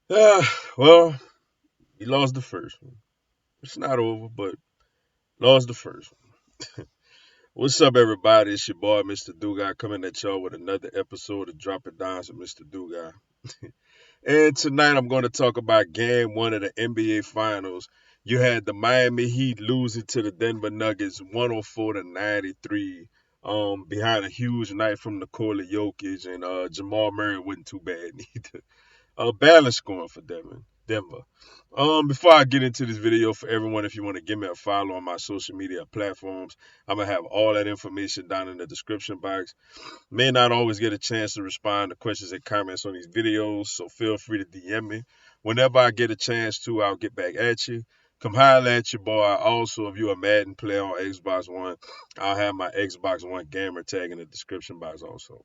Well, he lost the first one. It's not over, but lost the first one. What's up, everybody? It's your boy, Mr. Dugai, coming at y'all with another episode of Drop It Downs with Mr. Dugai. And tonight I'm going to talk about game one of the NBA Finals. You had the Miami Heat losing to the Denver Nuggets 104-93, behind a huge night from Nikola Jokic, and Jamal Murray wasn't too bad either. Balance scoring for Denver. Before I get into this video, for everyone, if you want to give me a follow on my social media platforms, I'm gonna have all that information down in the description box. May not always get a chance to respond to questions and comments on these videos, so feel free to DM me. Whenever I get a chance to, I'll get back at you. Come holler at your boy. Also, if you're a Madden player on Xbox One, I'll have my Xbox One gamer tag in the description box also.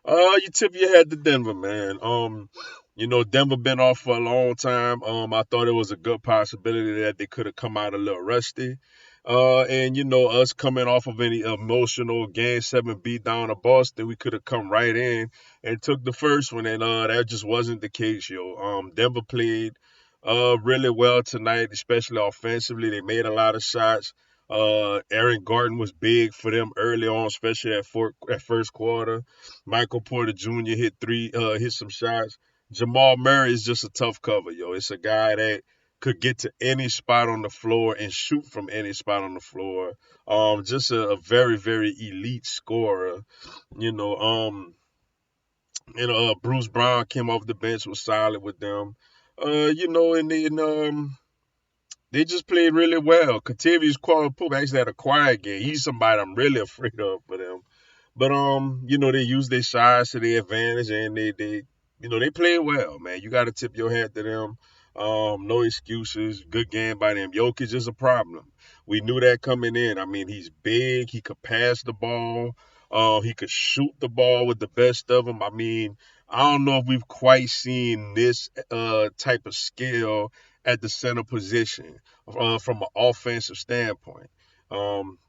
You tip your head to Denver, man. Denver been off for a long time. I thought it was a good possibility that they could have come out a little rusty. And us coming off of any emotional game seven beat down of Boston, we could have come right in and took the first one, and that just wasn't the case, yo. Denver played really well tonight, especially offensively. They made a lot of shots. Aaron Gordon was big for them early on, especially at first quarter. Michael Porter Jr. hit some shots. Jamal Murray is just a tough cover, yo. It's a guy that could get to any spot on the floor and shoot from any spot on the floor. Just a very, very elite scorer. You know, um, Bruce Brown came off the bench, was solid with them. And then they just played really well. Katavius Pope actually had a quiet game. He's somebody I'm really afraid of for them. But they used their size to their advantage, and they played well, man. You got to tip your hat to them. No excuses. Good game by them. Jokic is a problem. We knew that coming in. I mean, he's big. He could pass the ball. He could shoot the ball with the best of them. I mean, I don't know if we've quite seen this type of skill at the center position from an offensive standpoint.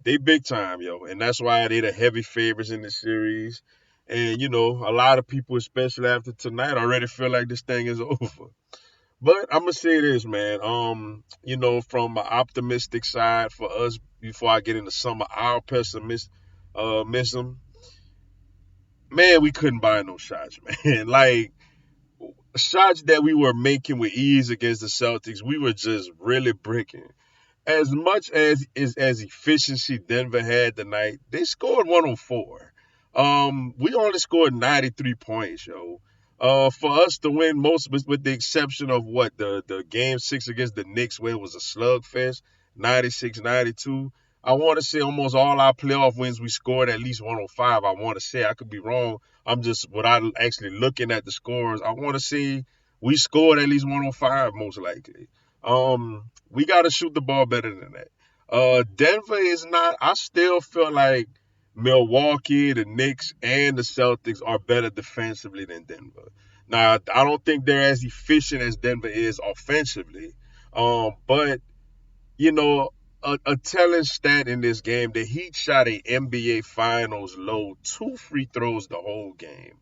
They big time, yo, and that's why they the heavy favorites in the series. And a lot of people, especially after tonight, already feel like this thing is over. But I'm gonna say this, man. From an optimistic side for us, before I get into some of our pessimism, man, we couldn't buy no shots, man. Like shots that we were making with ease against the Celtics, we were just really breaking. As much as efficiency Denver had tonight, they scored 104. We only scored 93 points, yo. For us to win most, with the exception of what the game six against the Knicks, where it was a slugfest, 96-92. I want to say almost all our playoff wins we scored at least 105. I want to say, I could be wrong. I'm just, without actually looking at the scores, I want to say we scored at least 105 most likely. We got to shoot the ball better than that. Denver is not. I still feel like Milwaukee, the Knicks, and the Celtics are better defensively than Denver. Now, I don't think they're as efficient as Denver is offensively. But you know, a telling stat in this game: the Heat shot a NBA Finals low 2 free throws the whole game.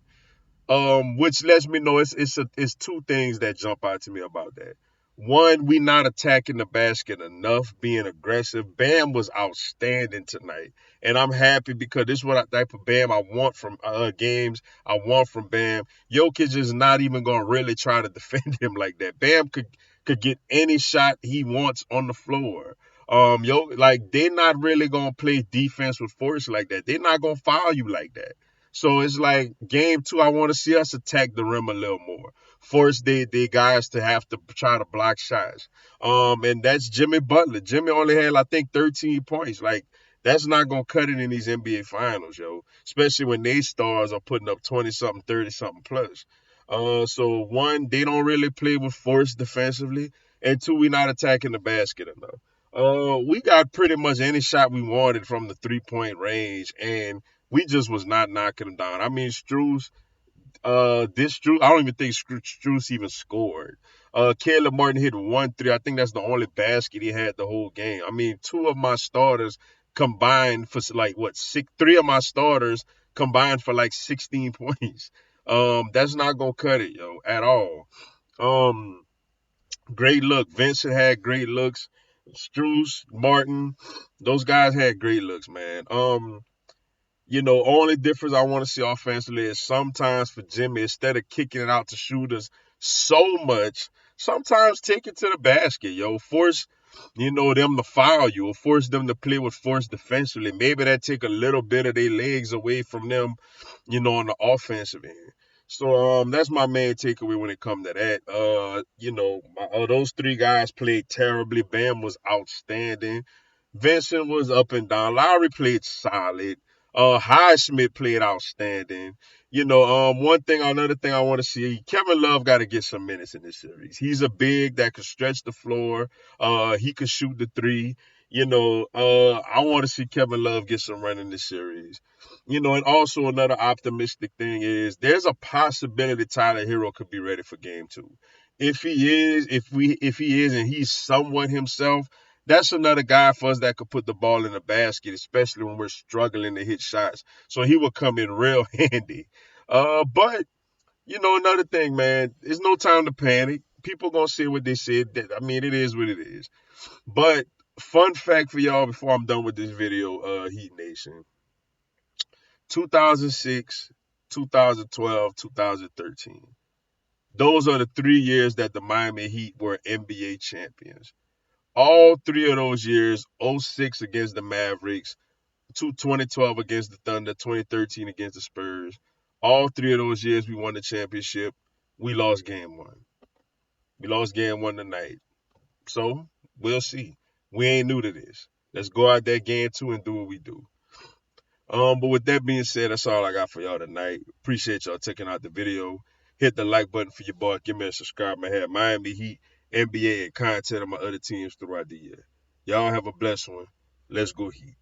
Which lets me know it's two things that jump out to me about that. One, we not attacking the basket enough, being aggressive. Bam was outstanding tonight, and I'm happy because this is what type of Bam I want from games. I want from Bam. Jokic is not even gonna really try to defend him like that. Bam could get any shot he wants on the floor. Like they're not really gonna play defense with force like that. They're not gonna foul you like that. So it's like game two, I want to see us attack the rim a little more. Force they guys to have to try to block shots. And that's Jimmy Butler. Jimmy only had, I think, 13 points. Like, that's not gonna cut it in these NBA finals, yo. Especially when they stars are putting up 20 something, 30 something plus. So one, they don't really play with force defensively. And two, we not attacking the basket enough. We got pretty much any shot we wanted from the 3-point range, and we just was not knocking them down. I mean, I don't even think Strus even scored. Caleb Martin hit 1 3. I think that's the only basket he had the whole game. I mean, two of my starters combined for like what six. Three of my starters combined for like 16 points. That's not gonna cut it, yo, at all. Um, Great look. Vincent had great looks. Struess, Martin, those guys had great looks, man. Only difference I want to see offensively is sometimes for Jimmy, instead of kicking it out to shooters so much, sometimes take it to the basket, yo. Force, them to foul you or force them to play with force defensively. Maybe that take a little bit of their legs away from them, on the offensive end. So that's my main takeaway when it comes to that. Those three guys played terribly. Bam was outstanding. Vincent was up and down. Lowry played solid. Highsmith played outstanding. Another thing I want to see, Kevin Love got to get some minutes in this series. He's a big that could stretch the floor. He could shoot the three. I want to see Kevin Love get some run in this series. And also another optimistic thing is there's a possibility Tyler Hero could be ready for game two. If he is and he's somewhat himself, that's another guy for us that could put the ball in the basket, especially when we're struggling to hit shots. So he would come in real handy. But another thing, man, there's no time to panic. People gonna say what they said. It is what it is. But fun fact for y'all before I'm done with this video, Heat Nation. 2006, 2012, 2013. Those are the 3 years that the Miami Heat were NBA champions. All 3 of those years, '06 against the Mavericks, 2012 against the Thunder, 2013 against the Spurs. All 3 of those years we won the championship. We lost game one. We lost game one tonight. So we'll see. We ain't new to this. Let's go out there game two and do what we do. But with that being said, that's all I got for y'all tonight. Appreciate y'all checking out the video. Hit the like button for your boy. Give me a subscribe. I have Miami Heat, NBA, and content of my other teams throughout the year. Y'all have a blessed one. Let's go Heat.